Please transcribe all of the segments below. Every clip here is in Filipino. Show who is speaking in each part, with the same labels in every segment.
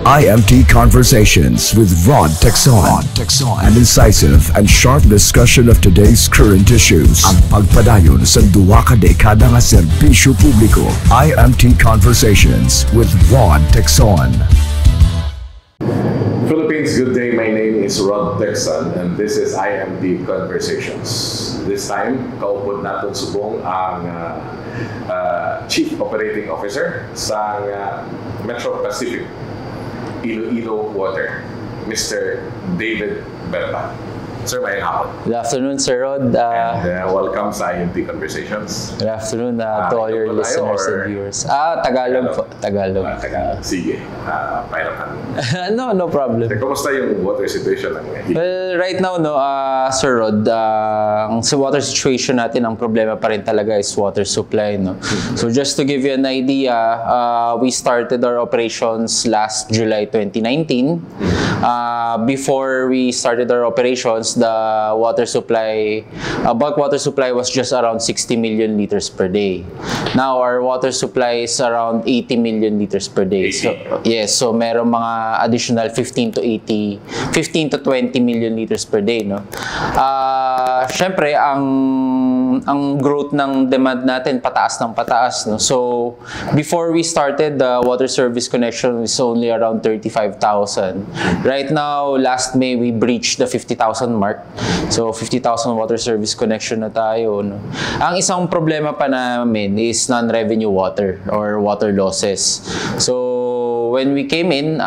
Speaker 1: IMT Conversations with Rod Texon. An incisive and sharp discussion of today's current issues. Ang pagpadayon sa duwa ka dekada nga serbisyo publiko. IMT Conversations with Rod Texon.
Speaker 2: Philippines, good day. My name is Rod Texon and this is IMT Conversations. This time, kaupod natin subong ang Chief Operating Officer sa Metro Pacific Iloilo Water, Mr. David Berta. Sir, may hapon.
Speaker 3: Good afternoon, Sir Rod.
Speaker 2: Welcome sa IMT Conversations.
Speaker 3: Good afternoon to all your listeners and viewers. Tagalog po. Tagalog.
Speaker 2: Sige. Pahirapan.
Speaker 3: No problem.
Speaker 2: Kumusta yung water situation lang?
Speaker 3: Well, right now, Sir Rod, ang sa water situation natin, ang problema pa rin talaga is water supply. No? So just to give you an idea, we started our operations last July 2019. Before we started our operations, the water supply, bulk water supply was just around 60 million liters per day. Now, our water supply is around 80 million liters per day.
Speaker 2: 80.
Speaker 3: So, yes, so meron mga additional 15 to 20 million liters per day. No? Siyempre, ang growth ng demand natin pataas ng pataas. No? So, before we started, the water service connection is only around 35,000. Right now, last May, we breached the 50,000 mark. So, 50,000 water service connection na tayo. No? Ang isang problema pa namin is non-revenue water or water losses. So, when we came in,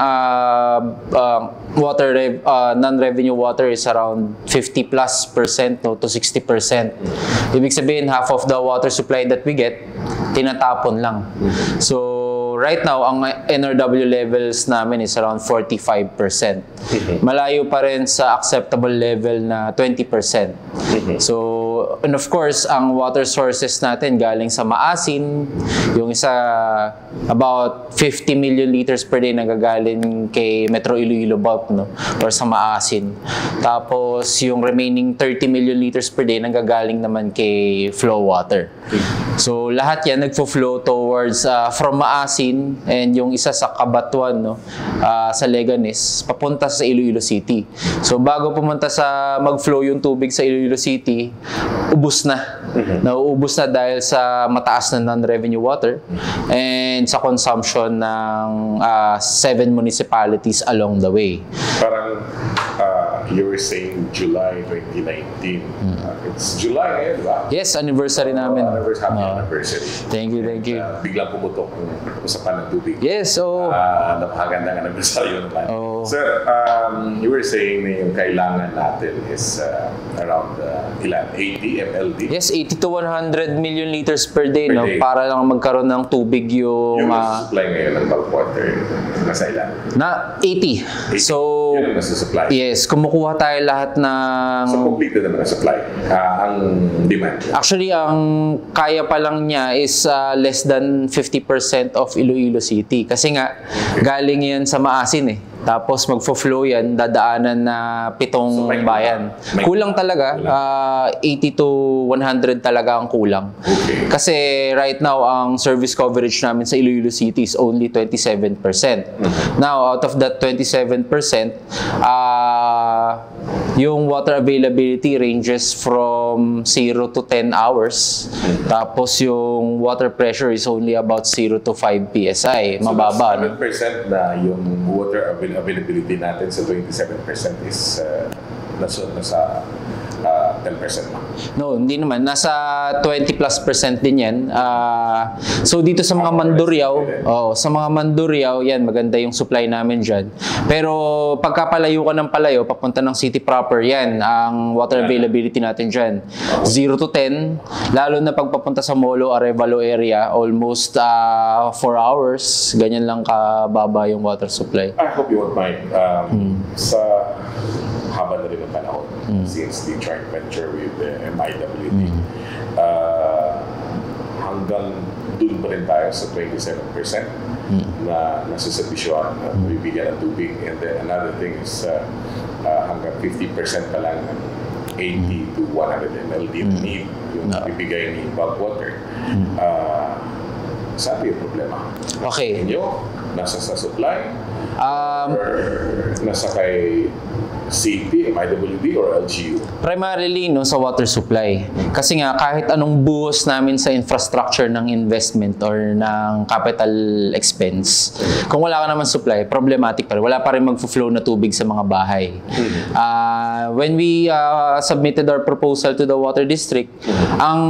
Speaker 3: non-revenue water is around 50+% to 60%. Ibig sabihin, half of the water supply that we get, tinatapon lang. So, right now, ang NRW levels namin is around 45%. Malayo pa rin sa acceptable level na 20%. So, and of course, ang water sources natin galing sa maasin, yung isa about 50 million liters per day nagagaling kay Metro Iloilo Bulk, no? Or sa maasin. Tapos, yung remaining 30 million liters per day nagagaling naman kay flow water. So, lahat yan nagfo-flow towards from maasin and yung isa sa Cabatuan, no? Sa Leganes, papunta sa Iloilo City. So, bago pumunta sa mag-flow yung tubig sa Iloilo City, ubos na. Nauubos na dahil sa mataas na non-revenue water and sa consumption ng 7 municipalities along the way.
Speaker 2: Parang you were saying July 2019. It's July ngayon, di ba?
Speaker 3: Yes, anniversary namin.
Speaker 2: Happy anniversary.
Speaker 3: Thank you.
Speaker 2: Biglang pumutok yung usapan ng tubig.
Speaker 3: Yes,
Speaker 2: napakagandang anniversary naman. Sir, you were saying na yung kailangan natin is around 80 MLD?
Speaker 3: Yes, 80 to 100 million liters per day,
Speaker 2: Per
Speaker 3: no?
Speaker 2: day.
Speaker 3: Para lang magkaroon ng tubig yung...
Speaker 2: Yung supply ngayon ng bulk water, nasa ilan?
Speaker 3: Na 80. So,
Speaker 2: yun ang nasa supply.
Speaker 3: yes, kumukuha tayo lahat ng...
Speaker 2: So, complete naman ang supply. Ang demand.
Speaker 3: Actually, ang kaya pa lang niya is less than 50% of Iloilo City. Kasi nga, galing yan sa maasin eh. Tapos magfo-flow yan, dadaanan na 7 bayan. Kulang talaga, 80 to 100 talaga ang kulang.
Speaker 2: Okay.
Speaker 3: Kasi right now, ang service coverage namin sa Iloilo City is only 27%. Now, out of that 27%, yung water availability ranges from 0 to 10 hours. Tapos yung water pressure is only about 0 to 5 PSI. Mababa.
Speaker 2: So, 7% na yung water availability natin sa 27% is nasa 10% na.
Speaker 3: No, hindi naman. Nasa 20+% din yan. So dito sa mga Mandurriao, sa mga Mandurriao, yan, maganda yung supply namin dyan. Pero pagkapalayo ka ng palayo, papunta ng city proper, yan, ang water availability natin dyan. 0 to 10, lalo na pagpapunta sa Molo, Arevalo area, almost 4 hours, ganyan lang kababa yung water supply.
Speaker 2: I hope you won't mind. Sa haba na rin ang panahon since the joint venture with the MIWD. Hanggang dun pa rin tayo sa 27% na nasuservisyoan, bibigyan ng tubig. And then another thing is hanggang 50% pa lang ng 80 to 100 ml need yung bibigay ni bulk water. Saan yung problema?
Speaker 3: Okay.
Speaker 2: Inyo, nasa sa supply,
Speaker 3: Um,
Speaker 2: or nasa kay CP, MIWD, or LGU?
Speaker 3: Primarily no sa water supply. Kasi nga kahit anong buhos namin sa infrastructure ng investment or ng capital expense, kung wala ka naman supply, problematic pa rin. Wala pa rin mag-flow na tubig sa mga bahay. When we submitted our proposal to the water district, ang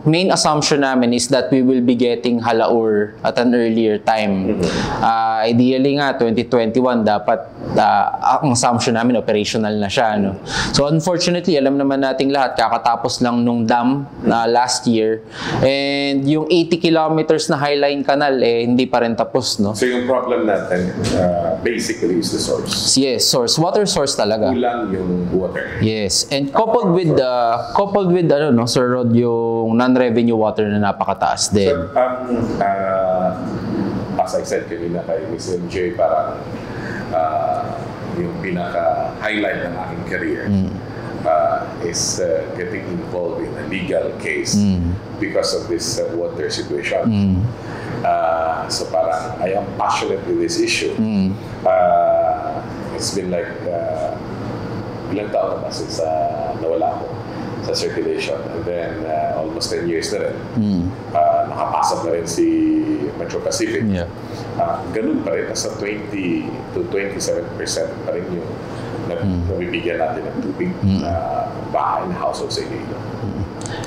Speaker 3: main assumption namin is that we will be getting halaur at an earlier time. Ideally nga 2021 dapat ang assumption namin operational na siya, no. So unfortunately, alam naman nating lahat kakatapos lang nung dam na last year, and yung 80 kilometers na Highline Canal hindi pa rin tapos, no.
Speaker 2: So yung problem natin basically is the source.
Speaker 3: Yes, source, water source talaga.
Speaker 2: Kulang yung water.
Speaker 3: Yes, and coupled with ano, no, Sir Rod, yung non-revenue water na napakataas din.
Speaker 2: So, as I said kanina kay Ms. MJ, parang yung pinaka-highlight ng aking career is getting involved in a legal case because of this water situation. So parang I am passionate with this issue. It's been like ilang taon na ba since nawala ako sa circulation, and then almost 10 years na rin. Nakapasok na rin si Metro Pacific. Ganun pa rin, nasa 20 to 27% pa rin yung nabibigyan natin ng tubig bahay na household sa Iloilo.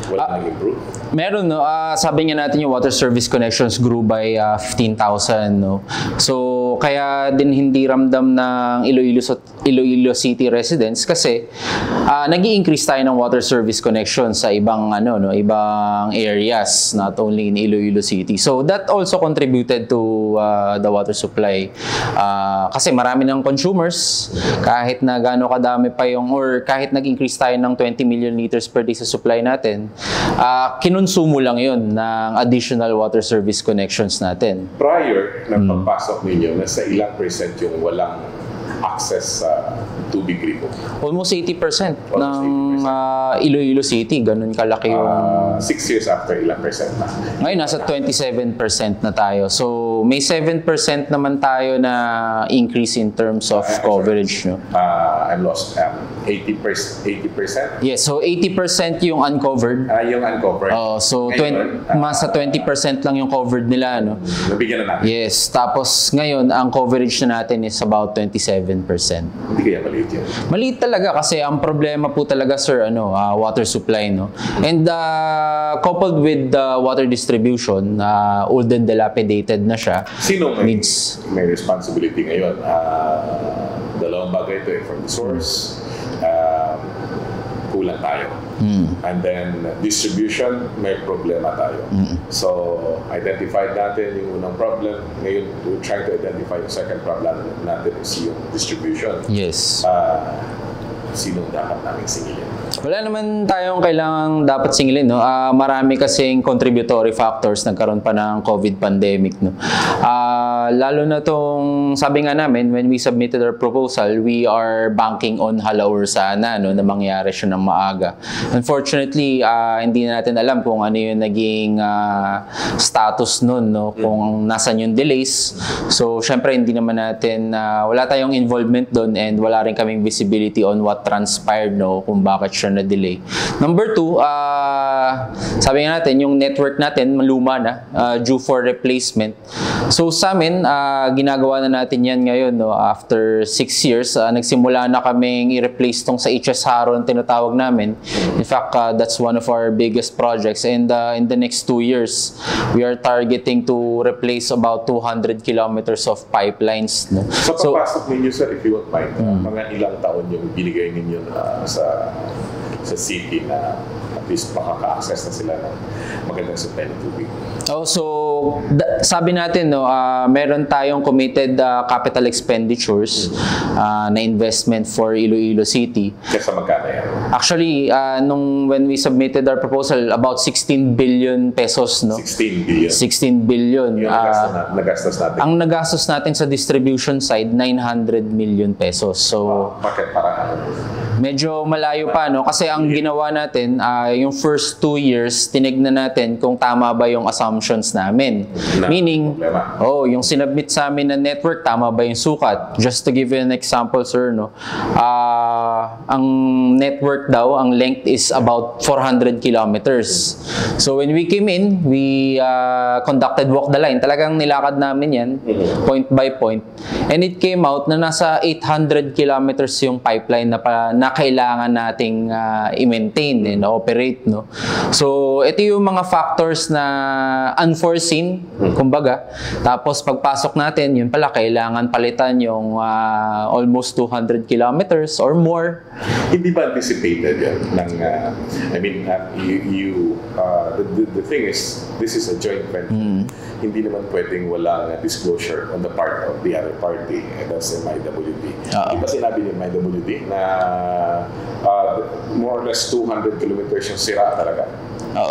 Speaker 2: Wala nang improve.
Speaker 3: Meron, no. Sabi nga natin yung water service connections grew by 15,000, no. So kaya din hindi ramdam ng Iloilo City residents kasi nag-i-increase tayo ng water service connection sa ibang ibang areas, not only in Iloilo City. So that also contributed to the water supply. Kasi marami ng consumers, kahit na gaano kadami pa yung, or kahit nag-increase tayo ng 20 million liters per day sa supply natin, kinonsumo lang yun ng additional water service connections natin.
Speaker 2: Prior ng pagpasok ninyo, nasa ilang percent yung walang access sa tubig gripo?
Speaker 3: Almost 80% ng Iloilo City. Ganun kalaki yung...
Speaker 2: 6 years after, ilang percent na?
Speaker 3: Ngayon, nasa 27% na tayo. So, may 7% naman tayo na increase in terms of coverage. No?
Speaker 2: I'm lost. 80%?
Speaker 3: Yes, so 80% yung uncovered.
Speaker 2: Yung uncovered.
Speaker 3: So, masa 20% lang yung covered nila. No?
Speaker 2: Nabigyan na natin?
Speaker 3: Yes, tapos ngayon, ang coverage na natin is about 27%.
Speaker 2: Hindi kaya maliit yun?
Speaker 3: Maliit talaga kasi ang problema po talaga, sir, water supply, no? And coupled with the water distribution, old and dilapidated na siya.
Speaker 2: Sino may responsibility ngayon? Dalawang bagay ito from the source, kulang tayo. And then distribution, may problema tayo. So identified natin yung unang problem. Ngayon, we're trying to identify yung second problem natin is yung distribution.
Speaker 3: Yes.
Speaker 2: Sinong dapat namin singilin?
Speaker 3: Wala naman tayong kailangang dapat singilin, no? Marami kasing contributory factors nagkaroon pa ng COVID pandemic, no? Lalo na tong, sabi nga namin, when we submitted our proposal, we are banking on halaur sana, no, na mangyari siya ng maaga. Unfortunately, hindi na natin alam kung ano yung naging status nun, no? Kung nasan yung delays. So, syempre, hindi naman natin, wala tayong involvement doon, and wala rin kaming visibility on what transpired, no, kung bakit siya na-delay. Number 2, sabi nga natin, yung network natin maluma na, due for replacement. So sa amin, ginagawa na natin yan ngayon, no, after 6 years. Nagsimula na kaming i-replace tong sa HS Haron, tinatawag namin. In fact, that's one of our biggest projects, and in the next 2 years, we are targeting to replace about 200 kilometers of pipelines, no?
Speaker 2: So pagpasok ninyo, sir, if you won't mind, mga ilang taon yung binigay ninyo sa city na at least makaka-access na sila ng magandang supply ng tubig?
Speaker 3: So sabi natin, no, meron tayong committed capital expenditures na investment for Iloilo City.
Speaker 2: Kasi magkano yan?
Speaker 3: Actually, when we submitted our proposal, about 16 billion pesos, no?
Speaker 2: 16 billion.
Speaker 3: 16 billion.
Speaker 2: Yung nagastos natin.
Speaker 3: Ang nagastos natin sa distribution side, 900 million pesos. So,
Speaker 2: bakit parang
Speaker 3: Medyo malayo pa, no? Kasi ang ginawa natin, yung first 2 years, tinignan natin kung tama ba yung assumptions namin. Meaning, yung sinubmit sa amin na network, tama ba yung sukat? Just to give you an example, sir, no? Ang network daw, ang length is about 400 kilometers. So when we came in, we conducted walk the line. Talagang nilakad namin yan, point by point. And it came out na nasa 800 kilometers yung pipeline na kailangan nating i-maintain and operate, no? So ito yung mga factors na unforeseen, kumbaga. Tapos pagpasok natin, yun pala, kailangan palitan yung almost 200 kilometers or more.
Speaker 2: Hindi ba anticipated yan? The thing is, this is a joint venture. Hindi naman pwedeng walang disclosure on the part of the other party, and that's the MIWD. Hindi ba sinabi ni MIWD na more or less 200 kilometers yung sira talaga?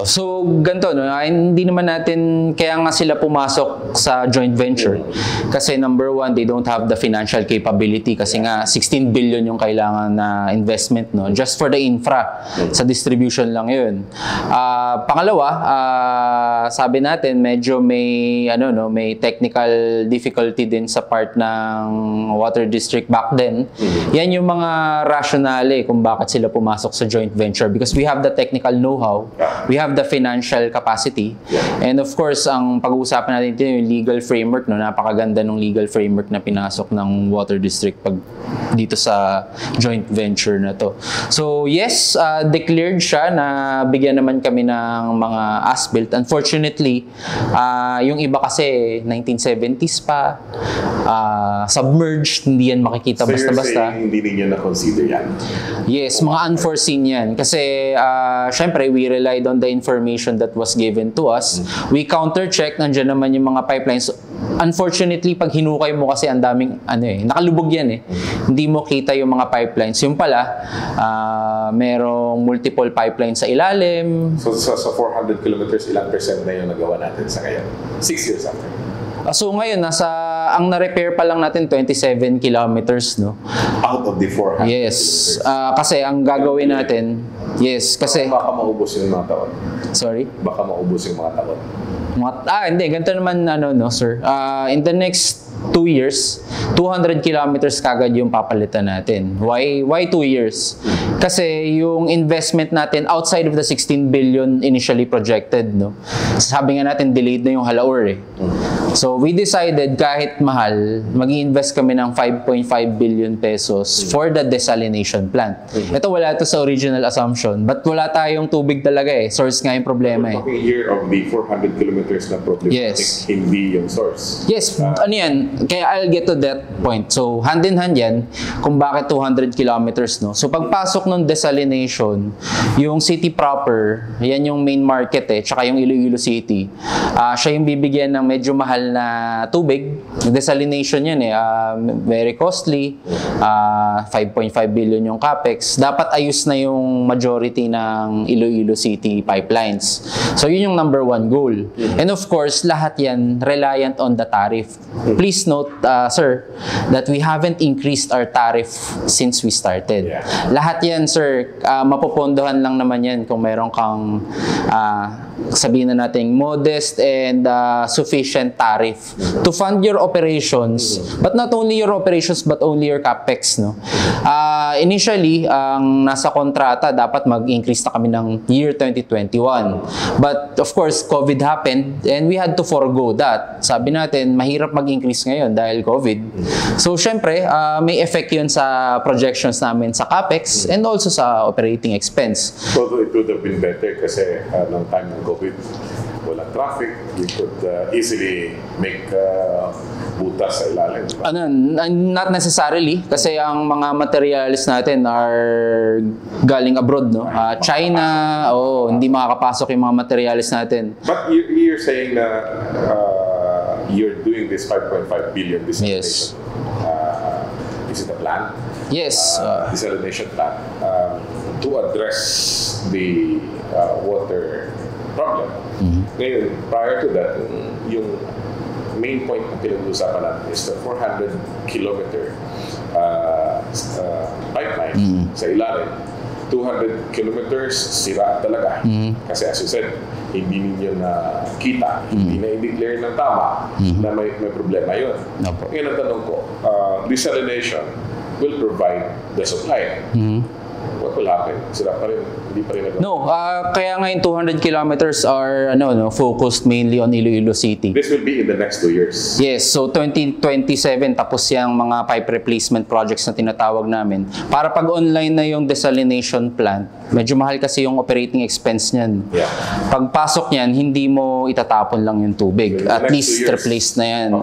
Speaker 3: So, ganito, no? Hindi naman natin, kaya nga sila pumasok sa joint venture. Kasi number one, they don't have the financial capability. Kasi nga, 16 billion yung kailangan na investment, no? Just for the infra. Sa distribution lang yun. Pangalawa, sabi natin, medyo may, may technical difficulty din sa part ng water district back then. Yan yung mga rationale kung bakit sila pumasok sa joint venture. Because we have the technical know-how. We have the financial capacity. And of course, ang pag-uusapan natin dito yung legal framework, no? Napakaganda ng legal framework na pinasok ng water district dito sa joint venture na to. So yes, declared siya na bigyan naman kami ng mga as-built. Unfortunately, yung iba kasi 1970s pa, submerged, hindi yan makikita basta-basta.
Speaker 2: So hindi ninyo na-consider yan?
Speaker 3: Yes, mga unforeseen yan. Kasi syempre, we relied on the information that was given to us. We counter-check, nandiyan naman yung mga pipelines. Unfortunately, pag hinukay mo kasi ang daming, nakalubog yan eh. Hindi mo kita yung mga pipelines. Yung pala, merong multiple pipelines sa ilalim.
Speaker 2: So sa 400 kilometers, ilang percent na yung nagawa natin sa ngayon? 6 years after.
Speaker 3: So ngayon, ang na-repair pa lang natin 27 kilometers, no?
Speaker 2: Out of the 400
Speaker 3: Yes. Kasi ang gagawin natin, kasi...
Speaker 2: Baka maubos yung mga taon.
Speaker 3: Sorry?
Speaker 2: Baka maubos yung mga taon.
Speaker 3: Hindi. Ganito naman, sir. In the next 2 years, 200 kilometers kagad yung papalitan natin. Why 2 years? Kasi yung investment natin outside of the 16 billion initially projected, no? Sabi nga natin, delayed na yung Halaur eh. So we decided kahit mahal, mag-i-invest kami ng 5.5 billion pesos for the desalination plant. Ito wala ito sa original assumption, but wala tayong tubig talaga eh. Source nga yung problema eh.
Speaker 2: Talking here of the 400 kilometers na problem,
Speaker 3: Yes.
Speaker 2: hindi yung source.
Speaker 3: Yes, yan? Kaya I'll get to that point. So hand in hand yan kung bakit 200 kilometers, no? So pagpasok ng desalination, yung city proper, yan yung main market eh, tsaka yung Iloilo City. Siya yung bibigyan ng medyo mahal na tubig. Desalination yan eh. Very costly. 5.5 billion yung capex. Dapat ayos na yung majority ng Iloilo City pipelines. So yun yung number 1 goal. And of course, lahat yan reliant on the tariff. Please note, sir, that we haven't increased our tariff since we started. Lahat yan, sir, mapopondohan lang naman yan kung meron kang sabihin na natin modest and sufficient tariff to fund your operations, but not only your operations but only your capex, no? Initially, ang nasa kontrata dapat mag-increase na kami ng year 2021, but of course COVID happened and we had to forego that. Sabi natin mahirap mag-increase ngayon dahil COVID, so syempre may effect yun sa projections namin sa capex and also sa operating expense.
Speaker 2: Although it would have been better kasi nung time ng COVID, walang traffic, we could easily make butas sa ilalim.
Speaker 3: Not necessarily, kasi ang mga materials natin are galing abroad, no? China, hindi makakapasok yung mga materials natin.
Speaker 2: But you're saying na you're doing this 5.5 billion desalination.
Speaker 3: Yes.
Speaker 2: Is it a plan?
Speaker 3: Yes.
Speaker 2: Desalination plan to address the water problem. Ngayon, prior to that, yung main point na pinag-uusapan natin is the 400 kilometer pipeline sa ilalim. 200 kilometers, sira talaga. Kasi as you said, hindi ninyo na kita, hindi na i-declare ng tama na may problema yun. Ngayon ang tanong ko, desalination will provide the supply. What will happen? Sila pa rin, hindi pa rin
Speaker 3: No, kaya ngayon 200 kilometers are focused mainly on Iloilo City.
Speaker 2: This will be in the next 2 years.
Speaker 3: Yes, so 2027 tapos yung mga pipe replacement projects na tinatawag namin. Para pag online na yung desalination plant, medyo mahal kasi yung operating expense niyan.
Speaker 2: Yeah.
Speaker 3: Pagpasok niyan, hindi mo itatapon lang yung tubig.
Speaker 2: So,
Speaker 3: at least replaced na yan.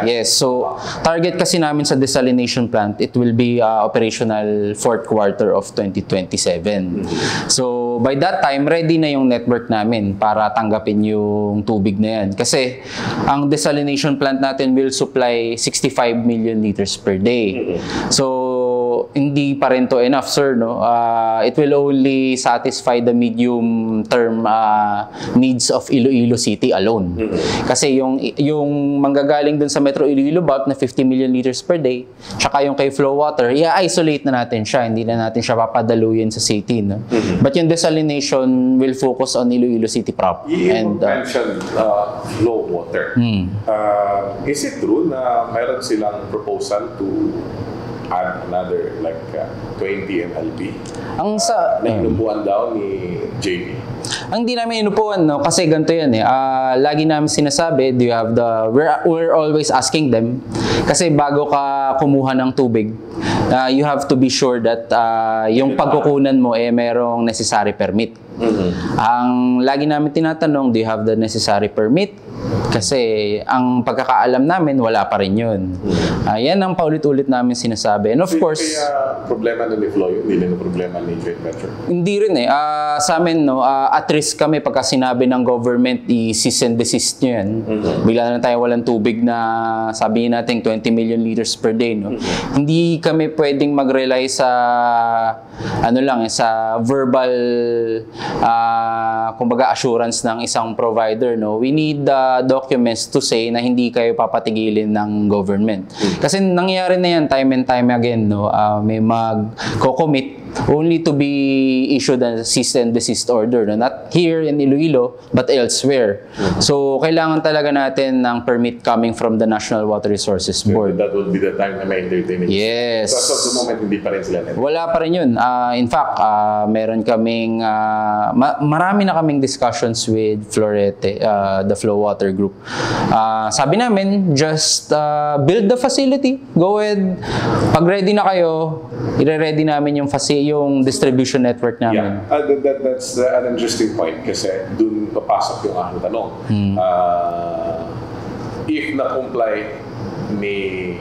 Speaker 3: Yes, so target kasi namin sa desalination plant, it will be operational 4th quarter of 2027. So, by that time, ready na yung network namin para tanggapin yung tubig na yan. Kasi, ang desalination plant natin will supply 65 million liters per day. So, hindi pa rin to enough, sir, no? It will only satisfy the medium-term needs of Iloilo City alone. Kasi yung manggagaling dun sa Metro Iloilo Bulk na 50 million liters per day, tsaka yung kay Flow Water, i-isolate na natin siya. Hindi na natin siya papadaluyin sa city, no? But yung desalination will focus on Iloilo City proper.
Speaker 2: You mentioned Flow Water. Is it true na mayroon silang proposal to add another like 20 MLB?
Speaker 3: Ang sa
Speaker 2: inupuan daw ni JB.
Speaker 3: Ang di namin inupuan, no, kasi ganito yan eh. Lagi namin sinasabi, do you have we're always asking them, kasi bago ka kumuha ng tubig, you have to be sure that yung pagkukunan mo merong necessary permit. Ang lagi namin tinatanong, do you have the necessary permit? Kasi ang pagkakaalam namin, wala pa rin yun. Yan ang paulit-ulit namin sinasabi. And of course,
Speaker 2: kaya problema ni Flow yun, hindi na problema ni joint venture?
Speaker 3: Hindi rin eh. Sa amin, no, at risk kami pagka sinabi ng government, i-cease and desist nyo yan. Bigla na tayo walang tubig na sabihin natin 20 million liters per day. No? Hindi kami pwedeng mag-rely sa sa verbal kumbaga assurance ng isang provider. No? We need documents to say na hindi kayo papatigilin ng government. Kasi nangyayari na yan time and time again. No? May mag-commit only to be issued a cease and desist order. No? Not here in Iloilo, but elsewhere. So, kailangan talaga natin ng permit coming from the National Water Resources Board.
Speaker 2: That would be the time na may entertain it.
Speaker 3: Yes.
Speaker 2: So, at the moment, hindi pa rin sila.
Speaker 3: Wala pa rin yun. In fact, meron kaming, marami na kaming discussions with Florete, the Flow Water Group. Sabi namin, just build the facility. Go ahead. Pag ready na kayo, i-ready namin yung distribution network namin.
Speaker 2: Yeah, that's an interesting point kasi dun papasok yung aking tanong. If na-comply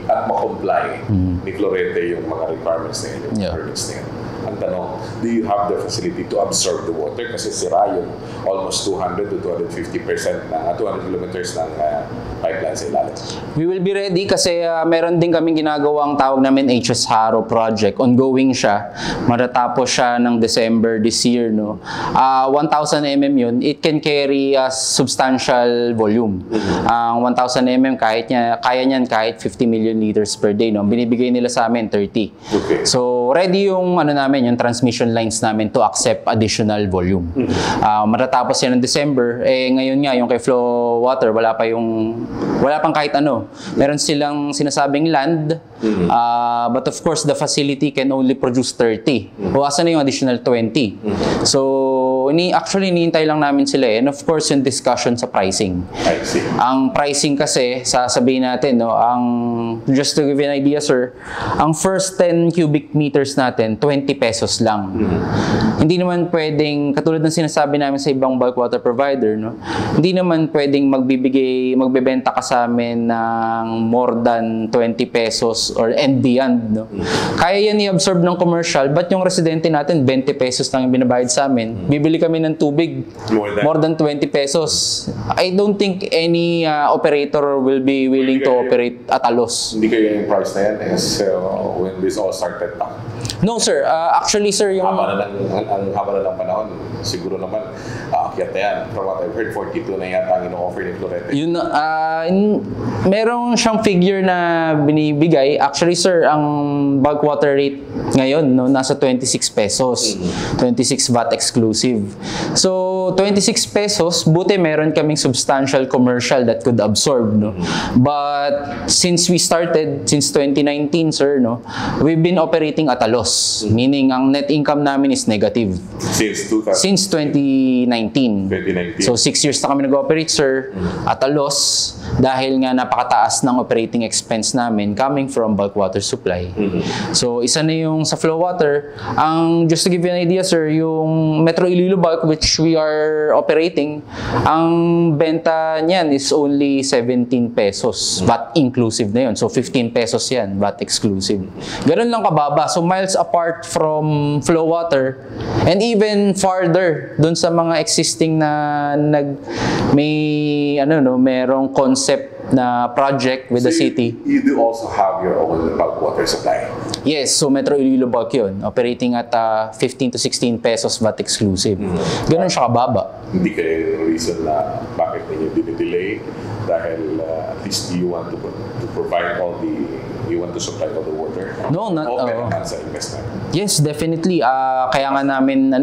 Speaker 2: at ma-comply ni Florete yung mga requirements na yun, yung permits na yun, ang tanong, do you have the facility to absorb the water? Kasi sira yung almost 200 to 250% na 200 kilometers ng pipeline sa ilalim.
Speaker 3: We will be ready kasi meron din kaming ginagawang tawag namin HS Haro project. Ongoing siya. Matatapos siya ng December this year. No? 1,000 mm yun. It can carry a substantial volume. Ang 1,000 mm kaya niyan kahit 50 million liters per day. No? Binibigay nila sa amin 30.
Speaker 2: Okay.
Speaker 3: So ready yung yung transmission lines namin to accept additional volume. Matatapos yan ng December, ngayon nga yung kay Flow Water, wala pang kahit ano. Meron silang sinasabing land, but of course the facility can only produce 30. O asan na yung additional 20? So actually hinihintay lang namin sila and of course yung discussion sa pricing.
Speaker 2: I see.
Speaker 3: Ang pricing kasi, sasabihin natin, no, just to give you an idea, sir, ang first 10 cubic meters natin, 20 pesos lang. Hindi naman pwedeng, katulad ng sinasabi namin sa ibang bulk water provider, no, hindi naman pwedeng magbebenta ka sa amin ng more than 20 pesos or and beyond. No? Kaya yan i-absorb ng commercial, but yung residente natin, 20 pesos lang yung binabayad sa amin. Bibili kami ng tubig, more than 20 pesos. I don't think any operator will be willing to operate at a loss.
Speaker 2: Hindi kayo yung price na yan when this all started
Speaker 3: No sir, actually sir, yung
Speaker 2: Haba na lang, ang haba na lang panahon, siguro naman, aakyat na yan. From what I've heard, 42 na yata ang ino-offer ni Florete.
Speaker 3: yun, merong siyang figure na binibigay. Actually sir, ang bulk water rate ngayon, no, nasa 26 pesos. 26 VAT exclusive. So, 26 pesos, buti meron kaming substantial commercial that could absorb, no. But since we started, since 2019, sir, no, we've been operating at a loss. Meaning, ang net income namin is negative. Since 2019.
Speaker 2: 2019.
Speaker 3: So, 6 years na kami nag-operate, sir, at a loss dahil nga napakataas ng operating expense namin coming from bulk water supply. So, isa na yung sa flow water. Just to give you an idea, sir, yung Metro Iloilo Bulk, which we are operating, ang benta niyan is only 17 pesos. VAT inclusive na yun. So, 15 pesos yan, VAT exclusive. Ganun lang kababa. So, miles apart from flow water and even farther dun sa mga existing na merong concept na project with the city.
Speaker 2: You do also have your own bulk water supply?
Speaker 3: Yes, so Metro Iloilo Bulk yun. Operating at 15 to 16 pesos VAT exclusive. Ganun siya kababa.
Speaker 2: Hindi kayo reason na bakit ninyo dinidelay dahil at least you want to provide you want to supply all the water?
Speaker 3: No, not
Speaker 2: open naman sa investment.
Speaker 3: Yes, definitely. Kaya nga namin,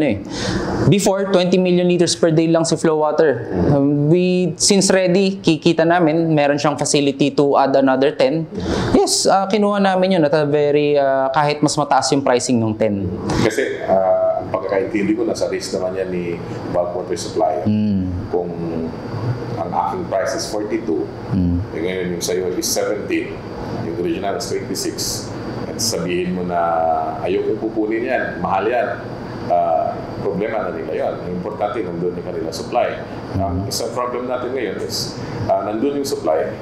Speaker 3: before, 20 million liters per day lang si flow water. Since ready, kikita namin, meron siyang facility to add another 10. Yes, kinuha namin yun at kahit mas mataas yung pricing ng 10.
Speaker 2: Kasi, ang pagkakaintindi ko, nasa risk naman yan ni bulk water supplier. Kung ang aking price is 42, ngayon yung sa'yo is 17, yung original is 26, at sabihin mo na ayoko kukunin yan, mahal yan, problema na nila yun. Ang importante, nandun yung kanila supply. Isang problem natin ngayon is, nandun yung supply,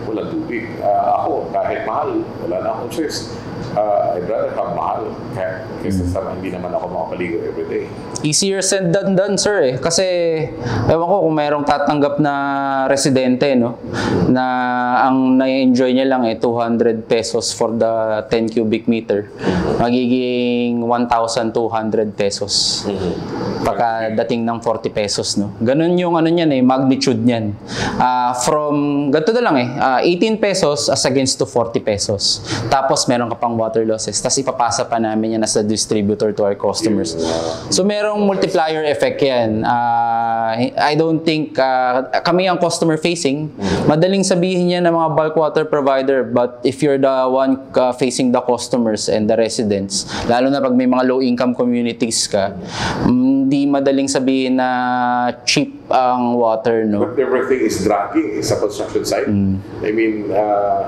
Speaker 2: walang tubig. Ako, kahit mahal, wala na akong choice. I'd rather have mahal kasi hindi naman ako makapaligo everyday.
Speaker 3: Easier said than done, sir. Kasi, ewan ko kung mayroong tatanggap na residente, no? Na ang na-enjoy niya lang 200 pesos for the 10 cubic meter. Magiging 1,200 pesos. Pagkadating ng 40 pesos, no? Ganun yung magnitude niyan. From, ganito na lang 18 pesos as against to 40 pesos. Tapos, meron ka pang water losses. Tapos, ipapasa pa namin yan as a distributor to our customers. So, merong multiplier effect yan. I don't think, kami ang customer facing, madaling sabihin yan ng mga bulk water provider, but if you're the one facing the customers and the residents, lalo na pag may mga low-income communities ka, hindi madaling sabihin na cheap ang water, no?
Speaker 2: But everything is dragging sa construction site. I mean,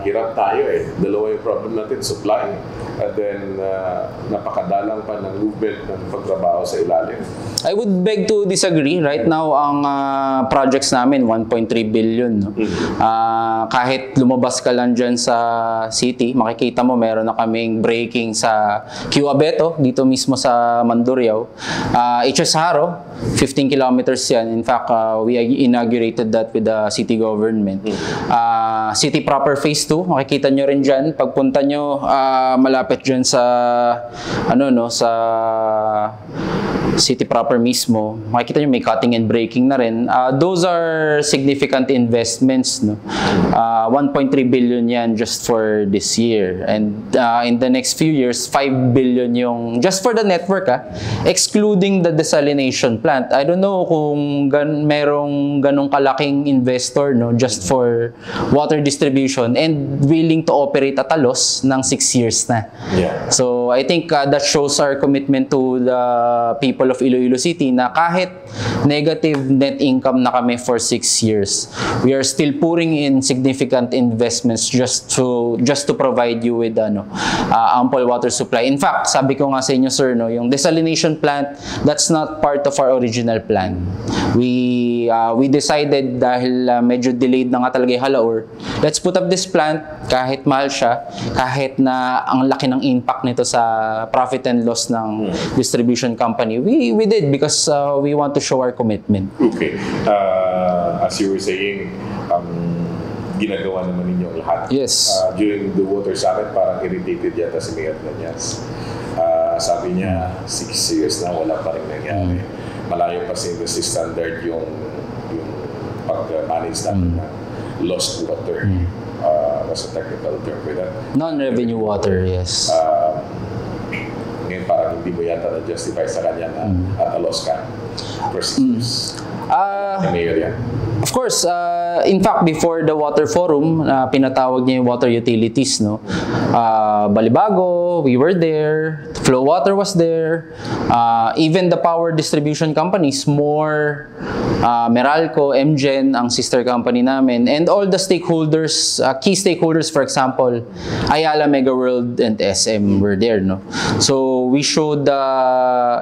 Speaker 2: hirap tayo Dalawa yung problem natin, supply, and then napakadalang pa ng movement ng pagtrabaho sa ilalim.
Speaker 3: I would beg to disagree. Right now, ang projects namin, 1.3 billion. No? Kahit lumabas ka lang dyan sa city, makikita mo meron na kaming breaking sa Q Abeto, dito mismo sa Mandurriao. HS Haro, 15 kilometers yan. In fact, we inaugurated that with the city government. City Proper Phase 2, makikita nyo rin dyan. Pagpunta nyo, malapit dyan sa, sa City Proper mismo, makikita nyo may cutting and breaking na rin. Those are significant investments, no? 1.3 billion yan just for this year. And in the next few years, 5 billion yung, just for the network, excluding the desalination plant. I don't know kung merong ganong kalaking investor, no, just for water distribution and willing to operate at a loss ng 6 years na.
Speaker 2: Yeah.
Speaker 3: So, I think that shows our commitment to the people of Iloilo City na kahit negative net income na kami for 6 years, we are still pouring in significant investments just to provide you with ample water supply. In fact, sabi ko nga sa inyo, sir, no, yung desalination plant, that's not part of our original plan. We decided dahil medyo delayed na nga talaga yung Halaur, let's put up this plant kahit mahal siya, kahit na ang laki ng impact nito sa profit and loss ng distribution company. We did because we want to show our commitment.
Speaker 2: Okay. As you were saying, ginagawa naman ninyo lahat.
Speaker 3: Yes.
Speaker 2: During the water summit, parang irritated yata si Mayor Danyas. Sabi niya, 6 years na wala pa rin nangyari. Malayo pa sa industry standard yung pag-manage natin ng lost water. What's the technical term for that?
Speaker 3: Non-revenue water, yes.
Speaker 2: Ngayon parang hindi mo yata na-justify sa kanya na at a loss ka for 6 years. Mayor yan.
Speaker 3: Of course, in fact, before the water forum, pinatawag niya yung water utilities, no? Balibago, we were there. Flow Water was there. Even the power distribution companies, more Meralco, MGen, ang sister company namin, and all the stakeholders, key stakeholders, for example, Ayala, Mega World, and SM were there, no? So we showed the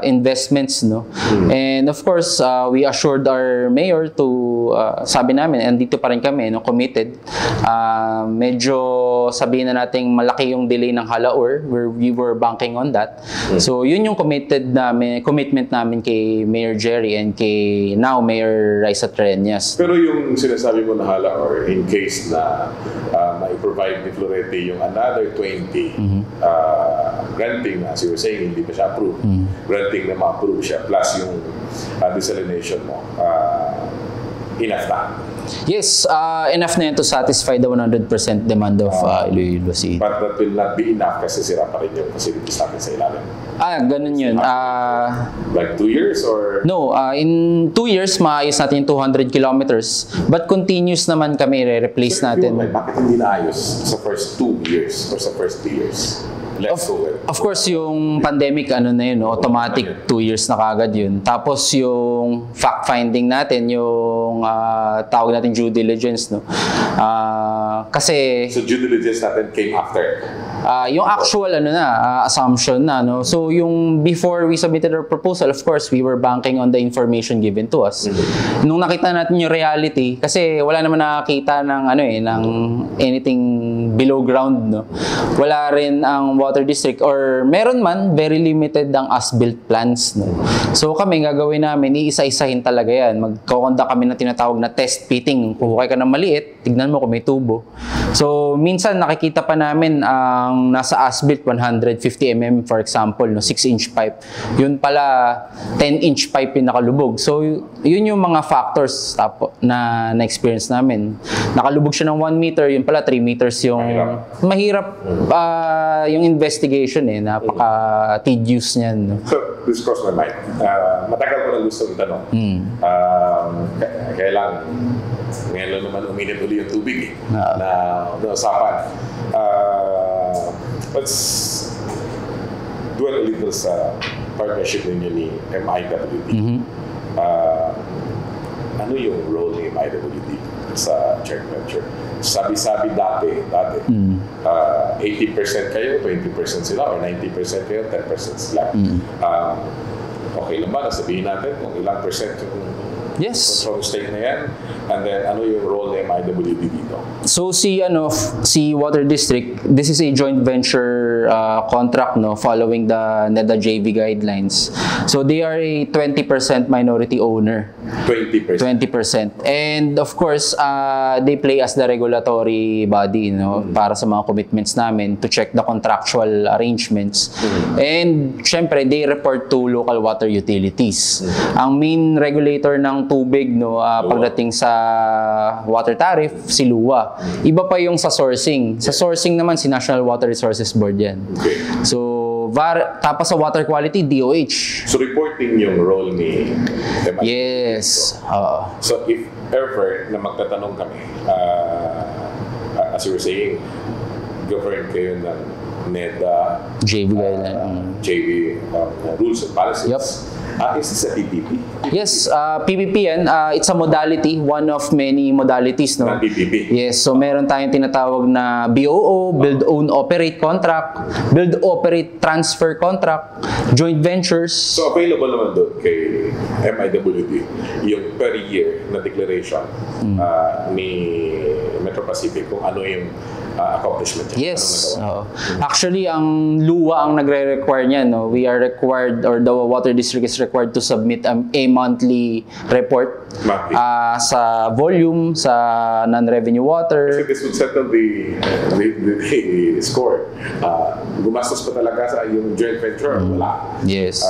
Speaker 3: investments, no? And of course, we assured our mayor to sabi namin, andito pa rin kami, no, committed. Medyo sabihin na nating malaki yung delay ng Halaur, where we were banking on that. So yun yung commitment namin kay Mayor Jerry and kay now Mayor Raisa Treñas.
Speaker 2: Pero yung sinasabi mo na Halaur, in case na mai-provide ni Florete yung another 20 granting, as you were saying, hindi pa siya approved. Granting na ma-approve siya, plus yung desalination mo, enough na.
Speaker 3: Yes, enough na yun to satisfy the 100% demand of Iloilo City.
Speaker 2: But that will not be enough kasi sira pa rin yung facilities natin sa ilalim.
Speaker 3: Ganun yun.
Speaker 2: Like 2 years or?
Speaker 3: No, in 2 years, maayos natin yung 200 kilometers. But continuous naman kami, re-replace natin.
Speaker 2: Bakit hindi naayos sa first 2 years or sa first 3 years?
Speaker 3: Of course, yung pandemic, ano na yun, automatic 2 years na kagad yun. Tapos yung fact-finding natin, yung tawag natin due diligence, no? Kasi...
Speaker 2: So due diligence natin came after?
Speaker 3: Yung actual assumption na, no? So yung before we submitted our proposal, of course, we were banking on the information given to us. Nung nakita natin yung reality, kasi wala naman nakakita ng ng anything below ground, no? Wala rin ang water district, or meron man, very limited ang as-built plans, no? So kami, gagawin namin, iisa-isahin talaga yan. Magkakonda kami ng tinatawag na test pitting. Kuhukay ka ng maliit, tignan mo kung may tubo. So minsan nakikita pa namin ang nasa as-built 150 mm, for example, no, 6-inch pipe. Yun pala 10-inch pipe yung nakalubog. So yun yung mga factors na na-experience namin. Nakalubog siya ng 1 meter, yun pala 3 meters yung mahirap yung investigation, napaka-tedious niyan, no?
Speaker 2: So this crossed my mind. Matagal ko na gusto itanong. Kailangan ngayon lang naman uminit uli yung tubig na usapan. Let's dwell a little sa partnership ninyo ni MIWD. Ano yung role ni MIWD sa joint venture? Sabi-sabi dati 80% kayo, 20% sila, or 90% kayo, 10% sila. Okay lang ba? Sabihin natin kung ilang percent yung control stake na yan, and then ano yung role ng MIWD dito? So
Speaker 3: si Water District, this is a joint venture contract, no, following the NEDA JV guidelines. So they are a 20% minority owner. 20%. And of course, they play as the regulatory body, no, para sa mga commitments namin to check the contractual arrangements. And syempre, they report to local water utilities. Ang main regulator ng tubig, no, pagdating sa water tariff, si LUWA. Iba pa yung sa sourcing. Sa sourcing naman, si National Water Resources Board yan. Okay. So, tapos sa water quality, DOH.
Speaker 2: So, reporting yung role ni MIWD.
Speaker 3: Yes.
Speaker 2: So, if ever na magtatanong kami, as you were saying, govern kayo ng NEDA, JV guideline, JV rules and policies.
Speaker 3: Yep.
Speaker 2: Is this a PPP?
Speaker 3: Yes, PPP yan. It's a modality, one of many modalities, no?
Speaker 2: PPP.
Speaker 3: Yes, so meron tayong tinatawag na BOO, Build, Own, Operate contract, Build, Operate, Transfer contract, joint ventures.
Speaker 2: So available naman doon kay MIWD yung per year na declaration ni Metro Pacific kung ano yung accomplishment yan.
Speaker 3: Yes. Actually, ang luwa ang nagre-require niyan, no? We are required, or the water district is required to submit a monthly report sa volume, sa non-revenue water.
Speaker 2: Kasi this would settle the score. Gumastos pa talaga sa yung joint venture? Wala.
Speaker 3: Yes.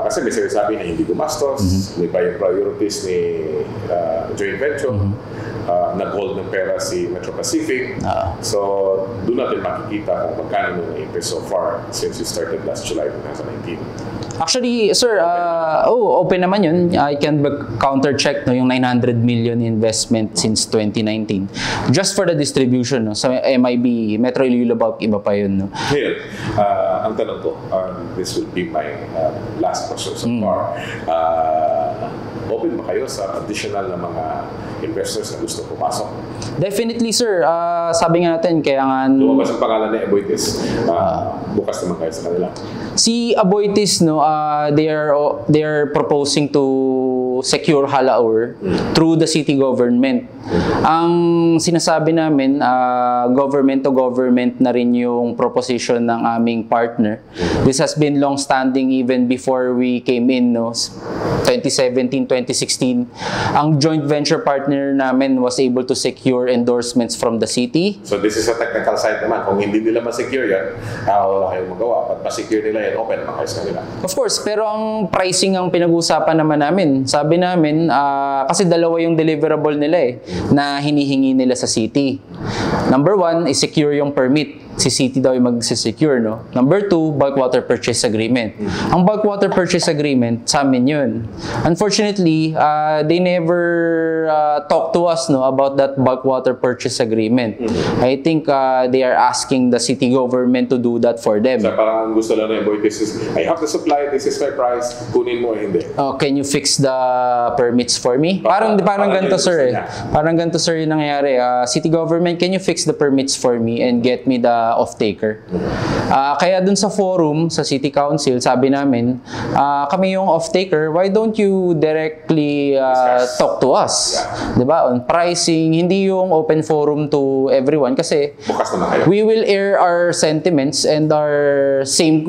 Speaker 2: Kasi may sinasabi na hindi gumastos, may pa yung priorities ni joint venture. Nag-hold ng pera si Metro Pacific. So, doon natin makikita kung magkano nung na-invest so far since we started last July 2019.
Speaker 3: Actually, sir, open naman yun. I can counter-check no, yung 900 million investment since 2019. Just for the distribution, no, sa MIB, Metro Iloilo, iba pa yun. No?
Speaker 2: Ngayon, ang tanong ko, this will be my last question so far. Open ba kayo sa additional na mga investors na gusto pumasok?
Speaker 3: Definitely, sir. Sabi nga natin, kaya nga...
Speaker 2: Lumabas ang pangalan ni Aboitiz. Bukas naman kayo sa kanila.
Speaker 3: Si Aboitiz, no, they are proposing to secure Halaur through the city government. Ang sinasabi namin, government to government na rin yung proposition ng aming partner. This has been long-standing even before we came in, no? 2017, 2016. Ang joint venture partner namin was able to secure endorsements from the city.
Speaker 2: So this is a technical side naman. Kung hindi nila ma-secure yan, wala kayong magawa. Pag ma-secure nila yan, open naman kayo sa kanila.
Speaker 3: Of course, pero ang pricing ang pinag-uusapan naman namin. Sabi namin, kasi dalawa yung deliverable nila na hinihingi nila sa city. Number one is secure yung permit. Si city daw yung mag-secure, no? Number two, bulk water purchase agreement. Ang bulk water purchase agreement, sa amin yun. Unfortunately, they never talk to us, no, about that bulk water purchase agreement. I think they are asking the city government to do that for them.
Speaker 2: So parang gusto lang na yung this is, I have the supply, this is my price, kunin mo, hindi.
Speaker 3: Can you fix the permits for me? Parang ganito, sir. Parang ganito, sir, yung nangyayari. City government, can you fix the permits for me and get me the off-taker? Kaya dun sa forum, sa City Council, sabi namin, kami yung off-taker, why don't you directly talk to us? Diba? On pricing, hindi yung open forum to everyone kasi we will air our sentiments and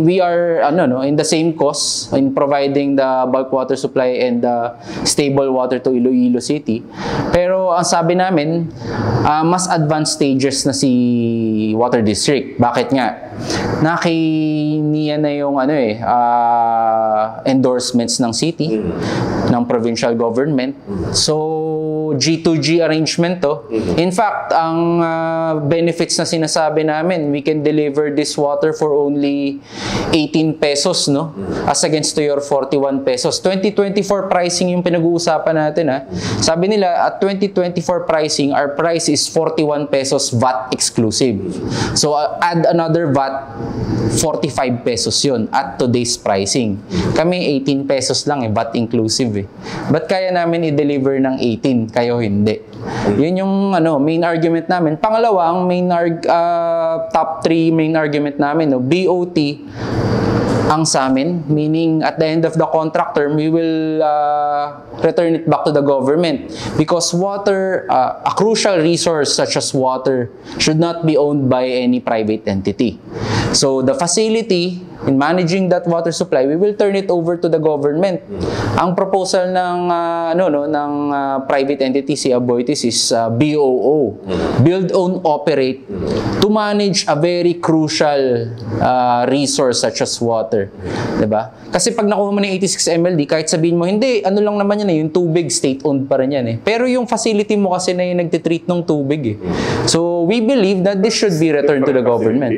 Speaker 3: we are in the same cause in providing the bulk water supply and the stable water to Iloilo City. Pero ang sabi namin, mas advanced stages na si Water District. Bakit nga? Niya na yung endorsements ng city, ng provincial government. So, G2G arrangement to. In fact, ang benefits na sinasabi namin, we can deliver this water for only 18 pesos, no? As against to your 41 pesos. 2024 pricing yung pinag-uusapan natin, ha? Sabi nila, at 2024 pricing, our price is 41 pesos VAT exclusive. So, add another VAT, 45 pesos yun at today's pricing. Kami 18 pesos lang VAT inclusive Ba't kaya namin i-deliver ng 18, kayo hindi? Yun yung main argument namin. Pangalawa, ang top 3 main argument namin, BOT ang sa amin, meaning at the end of the contract term, we will return it back to the government because water, a crucial resource such as water, should not be owned by any private entity. So the facility in managing that water supply, we will turn it over to the government. Ang proposal ng private entity si Aboitiz is BOO, Build, Own, Operate, to manage a very crucial resource such as water. Diba? Kasi pag nakuha mo ng 86 MLD, kahit sabihin mo, hindi, lang naman yan yung tubig, state-owned pa rin yan Pero yung facility mo kasi na yung nagtitreat ng tubig So we believe that this should be returned to the government.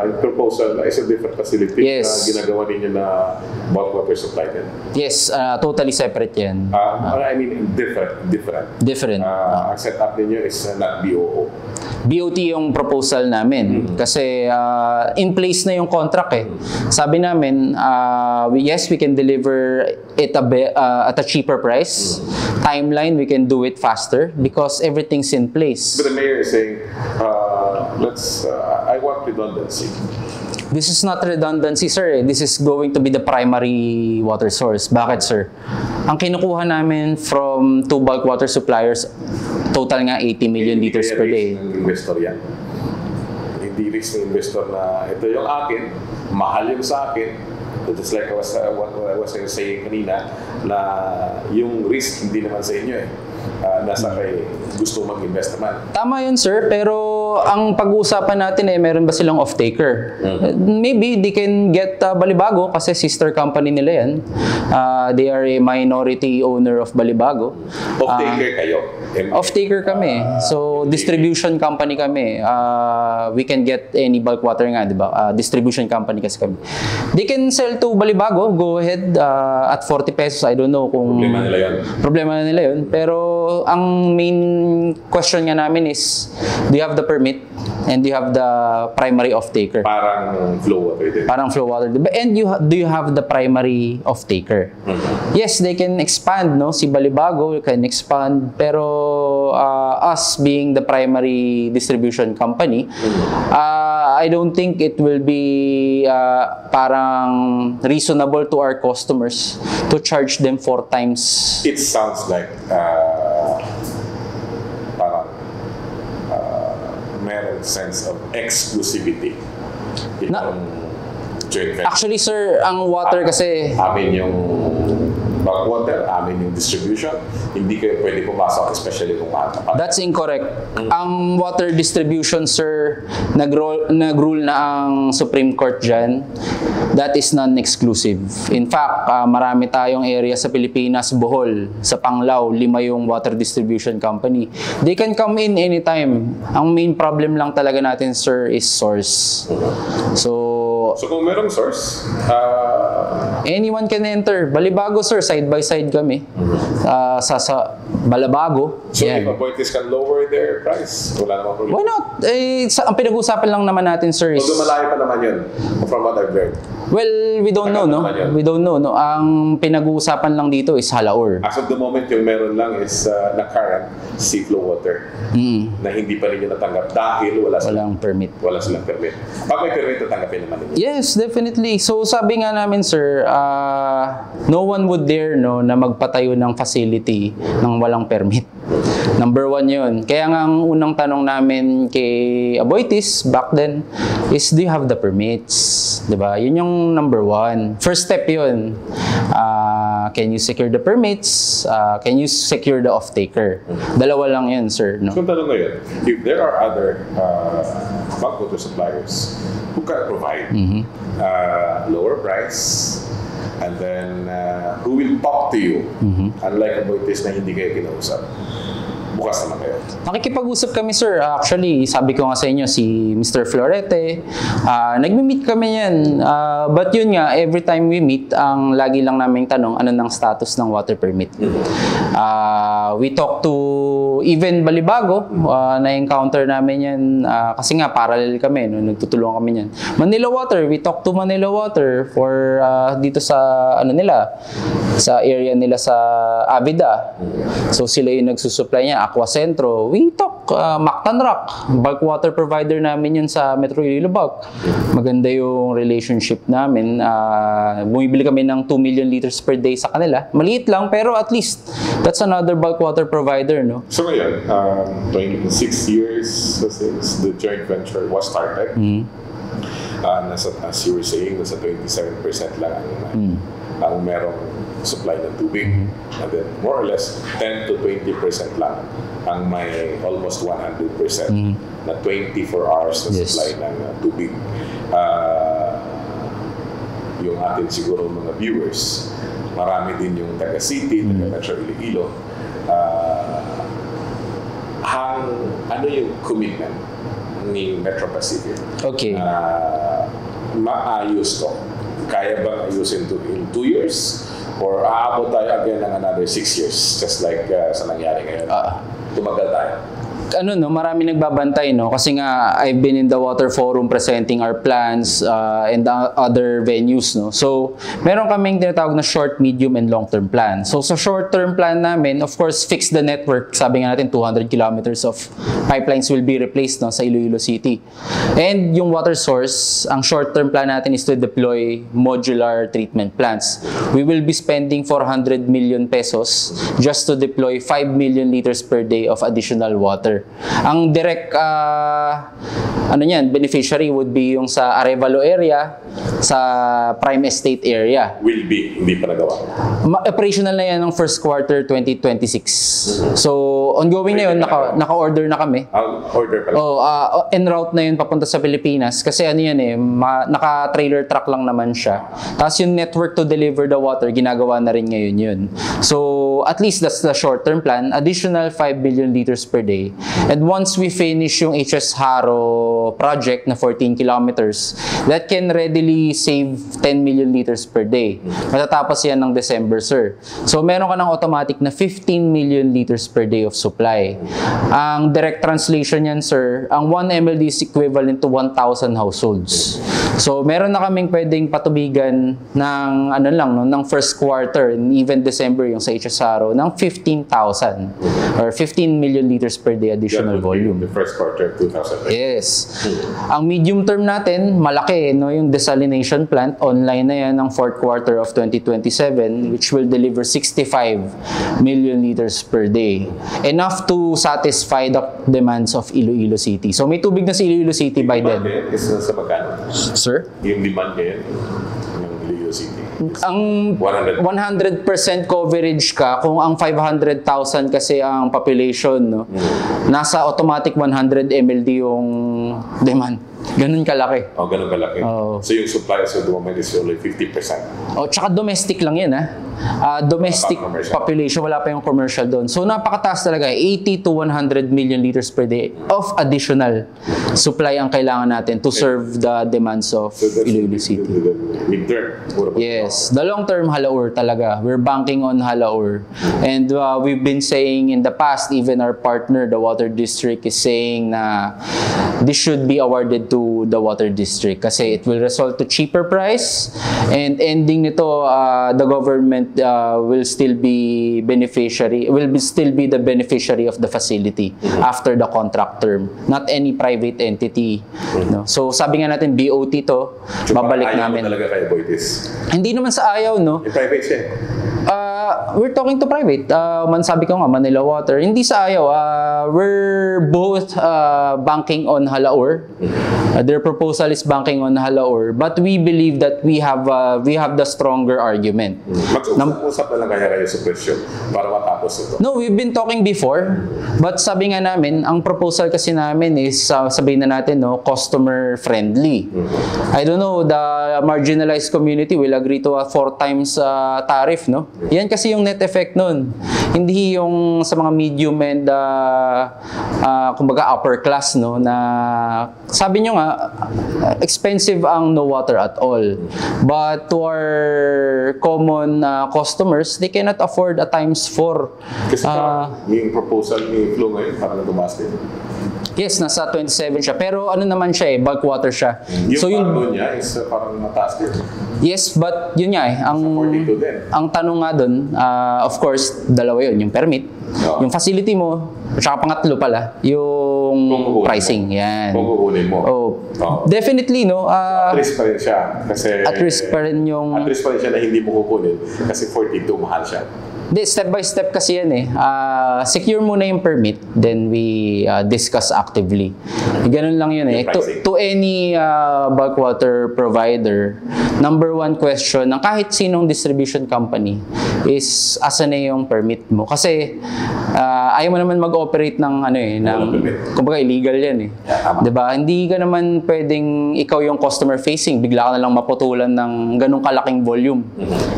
Speaker 2: Ang proposal is a different facility na ginagawa ninyo na bulk water supply din?
Speaker 3: Yes, totally separate yan.
Speaker 2: I mean, different. Ang setup ninyo is not BOO.
Speaker 3: BOT yung proposal namin. Kasi in place na yung contract Sabi namin, yes, we can deliver it at a cheaper price. Timeline, we can do it faster because everything's in place.
Speaker 2: But the mayor is saying, I want redundancy.
Speaker 3: This is not redundancy, sir. This is going to be the primary water source. Bakit, sir? Ang kinukuha namin from 2 bulk water suppliers, total nga 80 million liters per day.
Speaker 2: di-risk ng investor na ito yung akin, mahal yung sa akin. Just like what I was saying kanina, na yung risk hindi naman sa inyo eh. Nasa kay gusto mag-invest naman.
Speaker 3: Tama yun, sir. Pero ang pag-uusapan natin meron ba silang off-taker? Maybe they can get Balibago kasi sister company nila yan. They are a minority owner of Balibago.
Speaker 2: Off-taker kayo?
Speaker 3: Off-taker kami. So, distribution company kami. We can get any bulk water nga, di ba? Distribution company kasi kami. They can sell to Balibago. Go ahead at 40 pesos. I don't know kung...
Speaker 2: Problema nila yun.
Speaker 3: Problema na nila yun. Pero ang main question nga namin is, do you have the permit? And do you have the primary off-taker?
Speaker 2: Parang flow water din.
Speaker 3: Parang flow water. And do you have the primary off-taker? Yes, they can expand, no? Si Balibago can expand, pero us being the primary distribution company, I don't think it will be parang reasonable to our customers to charge them 4 times.
Speaker 2: It sounds like parang meron sense of exclusivity. Itong joint venture.
Speaker 3: Actually, sir, ang water kasi...
Speaker 2: Amin yung bulk water, amin yung distribution. Hindi kayo pwede pumasok, especially kung mahal.
Speaker 3: That's incorrect. Ang water distribution, sir, nag-rule na ang Supreme Court dyan. That is non-exclusive. In fact, marami tayong area sa Pilipinas, Bohol, sa Panglao, 5 yung water distribution company. They can come in anytime. Ang main problem lang talaga natin, sir, is source. So
Speaker 2: kung merong source,
Speaker 3: anyone can enter. Balibago, sir, side by side kami. Sa Balabago.
Speaker 2: so
Speaker 3: Yan.
Speaker 2: if Aboitiz can lower their price, wala namang problema.
Speaker 3: Why not? Ang pinag-usapan lang naman natin, sir, is...
Speaker 2: Although malayo pa naman yun, from what I've read.
Speaker 3: Well, we don't know, no? We don't know, no? Ang pinag-uusapan lang dito is Halaor.
Speaker 2: As of the moment, yung meron lang is na current sea flow water na hindi pa rin natanggap dahil
Speaker 3: Walang permit.
Speaker 2: wala silang permit. Pag may permit, tatanggapin naman ninyo.
Speaker 3: Yes, definitely. So, sabi nga namin, sir, no one would dare, no, na magpatayo ng facility ng walang permit. Number 1 yun. Kaya nga ang unang tanong namin kay Aboitiz back then is, do you have the permits? Diba? Yun yung number 1. First step yun. Can you secure the permits? Can you secure the off-taker? Dalawa lang yun, sir. No?
Speaker 2: So, tanong ngayon, if there are other bulk water suppliers who can provide lower price, and then who will talk to you, unlike Aboitiz na hindi kayo kinausap, bukas naman kayo.
Speaker 3: Nakikipag-usap kami, sir. Actually, sabi ko nga sa inyo, si Mr. Florete, nagmi-meet kami yan. But yun nga, every time we meet, ang lagi lang namin tanong, ano ng status ng water permit. We talk to even Balibago, na-encounter namin yan, kasi nga, parallel kami, no? Nagtutulungan kami yan. Manila Water, we talk to Manila Water for dito sa, ano nila, sa area nila sa Avida. So, sila yung nagsusupply niya. Aquacentro, we talk, Mactan Rock, bulk water provider namin yun sa Metro Iloilo Bulk. Maganda yung relationship namin. Bumibili kami ng 2 million liters per day sa kanila. Maliit lang, pero at least, that's another bulk water provider, no?
Speaker 2: So ngayon, 26 years since the joint venture was started. As you were saying, nasa 27% lang ang merong supply ng tubig. And then more or less 10 to 20% lang ang may almost 100% na 24 hours na supply ng tubig. Yung atin siguro mga viewers, marami din yung taga City, taga Metro Iloilo. Ano yung commitment ni Metro Pacific?
Speaker 3: Okay.
Speaker 2: Maayos to. Kaya bang ayusin to in 2 years? Or aabot tayo again ng another 6 years, just like sa nangyari ngayon? Tumagal tayo.
Speaker 3: Ano, no, marami nagbabantay, no? Kasi nga, I've been in the Water Forum presenting our plans and other venues, no? So, meron kaming tinatawag na short, medium, and long-term plan. So, sa short-term plan namin, of course, fix the network. Sabi nga natin, 200 kilometers of pipelines will be replaced, no, sa Iloilo City. And yung water source, ang short-term plan natin is to deploy modular treatment plants. We will be spending 400 million pesos just to deploy 5 million liters per day of additional water. Ang direct ano yan, beneficiary would be yung sa Arevalo area, sa Prime Estate area.
Speaker 2: Will be, hindi pa nagawa.
Speaker 3: Operational na yan ng first quarter 2026. So, ongoing na yun, naka-order na kami.
Speaker 2: Order pala.
Speaker 3: En route na yun papunta sa Pilipinas kasi ano yan naka-trailer truck lang naman siya. Tapos yung network to deliver the water, ginagawa na rin ngayon yun. So, at least that's the short-term plan. Additional 5 billion liters per day. And once we finish yung HS Haro project na 14 kilometers, that can readily save 10 million liters per day. Matatapos yan ng December, sir. So, meron ka ng automatic na 15 million liters per day of supply. Ang direct translation yan, sir, ang 1 MLD is equivalent to 1,000 households. So, meron na kaming pwedeng patubigan ng ano lang, no, ng first quarter, and even December yung sa HSRO, ng 15,000 or 15 million liters per day additional volume.
Speaker 2: The first quarter of 2008.
Speaker 3: Yes. Ang medium term natin, malaki, no, yung desalination plant, online na yan ng fourth quarter of 2027, which will deliver 65 million liters per day. Enough to satisfy the demands of Iloilo City. So, may tubig na sa Iloilo City by then.
Speaker 2: Is sa magkano?
Speaker 3: Sir?
Speaker 2: Yung demand ngayon ng Iloilo City.
Speaker 3: Ang 100% coverage ka, kung ang 500,000 kasi ang population, no, nasa automatic 100 MLD yung demand. Ganun kalaki.
Speaker 2: Oh, ganun kalaki.
Speaker 3: Oh.
Speaker 2: So yung supply sa the moment is only 50%.
Speaker 3: Oh, tsaka domestic lang yan, domestic population, wala pa yung commercial doon. So napakataas talaga, 80 to 100 million liters per day of additional supply ang kailangan natin to serve the demands of Iloilo City.
Speaker 2: Mid-term.
Speaker 3: Yes, the long-term Halaur talaga. We're banking on Halaur. And we've been saying in the past, even our partner, the Water District, is saying na this should be awarded to the Water District kasi it will result to cheaper price, and ending nito, the government will still be the beneficiary of the facility after the contract term, not any private entity. No? So sabi nga natin, BOT to, babalik namin.
Speaker 2: Ayaw talaga kay Boitis.
Speaker 3: Hindi naman sa ayaw, no?
Speaker 2: Yung private siya.
Speaker 3: We're talking to private. Sabi ko nga, Manila Water. Hindi sa ayaw. We're both banking on Halaur. Their proposal is banking on Halaur. But we believe that we have the stronger argument.
Speaker 2: Mag-usap na lang kaya kayo sa presyo para matapos ito.
Speaker 3: No, we've been talking before. But sabi nga namin, ang proposal kasi namin is, sabihin na natin, no, customer friendly. I don't know, the marginalized community will agree to a 4 times tariff, no? Yan kasi yung net effect nun. Hindi yung sa mga medium and kumbaga upper class, no, na sabi nyo nga expensive ang no water at all. But to our common customers, they cannot afford a times 4.
Speaker 2: Kasi yung proposal ni Flo ngayon parang tumaas din.
Speaker 3: Yes, nasa 27 siya. Pero ano naman siya bulk water siya.
Speaker 2: Yung so yung niya is parang mataas din.
Speaker 3: Yes, but yun nga ang tanong nga doon, of course, dalawa yun, yung permit, yung facility mo, at saka pangatlo pala, yung pricing. Yan.
Speaker 2: Kung kukunin mo.
Speaker 3: Definitely, no?
Speaker 2: At risk pa rin siya. Kasi,
Speaker 3: at risk pa rin yung...
Speaker 2: At risk pa rin siya na hindi mo kukunin kasi 42 mahal siya.
Speaker 3: Hindi, step by step kasi yan secure muna yung permit, then we discuss actively. Ganun lang yun To any bulk water provider, number one question ng kahit sinong distribution company is asan na yung permit mo. Kasi ayaw mo naman mag-operate ng kumbaga illegal yan Diba? Hindi ka naman pwedeng ikaw yung customer facing, bigla ka na lang maputulan ng ganung kalaking volume.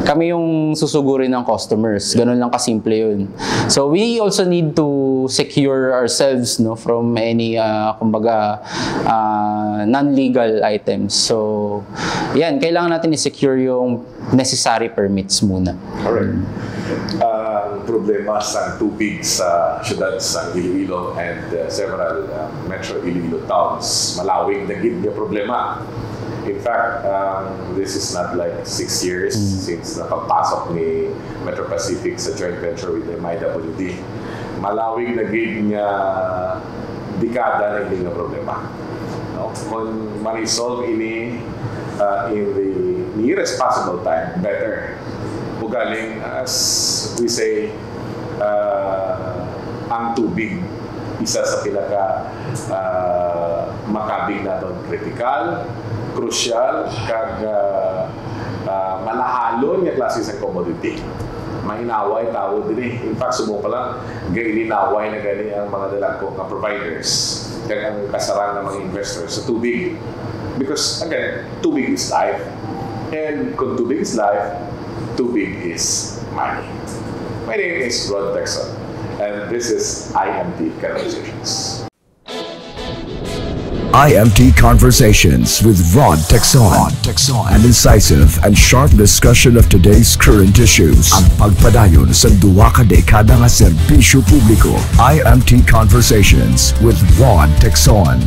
Speaker 3: Kami yung susugurin ng customers. Ganun lang kasimple yun. So we also need to secure ourselves, no, from any kumbaga non-legal items. So yan, kailangan natin i-secure yung necessary permits muna.
Speaker 2: Alright. Problema sa tubig sa syudad sa Iloilo and several metro Iloilo towns. Malawig na gid nga problema. In fact, this is not like 6 years since napagpasok ni Metro Pacific sa joint venture with MIWD. Malawig na gid nga dekada na hindi nga problema. No? Kung ma-resolve ini in the nearest possible time, better. Ugaling, as we say, ang tubig isa sa pinaka makabig naton critical, crucial, kag manahalon nga klase sa commodity. Mahinaway tao din. In fact, subong pa lang, gailinaway na gani ang mga dalagko nga providers kag ang kasarang ng mga investors sa tubig. Because again, tubig is life. And kung tubig is life, tubig is money. My name is Rod Texon, and this is IMT Conversations.
Speaker 1: IMT Conversations with Rod Texon. An incisive and sharp discussion of today's current issues. Ang pagpadayon sa duwa ka dekada nga serbisyo publiko. IMT Conversations with Rod Texon.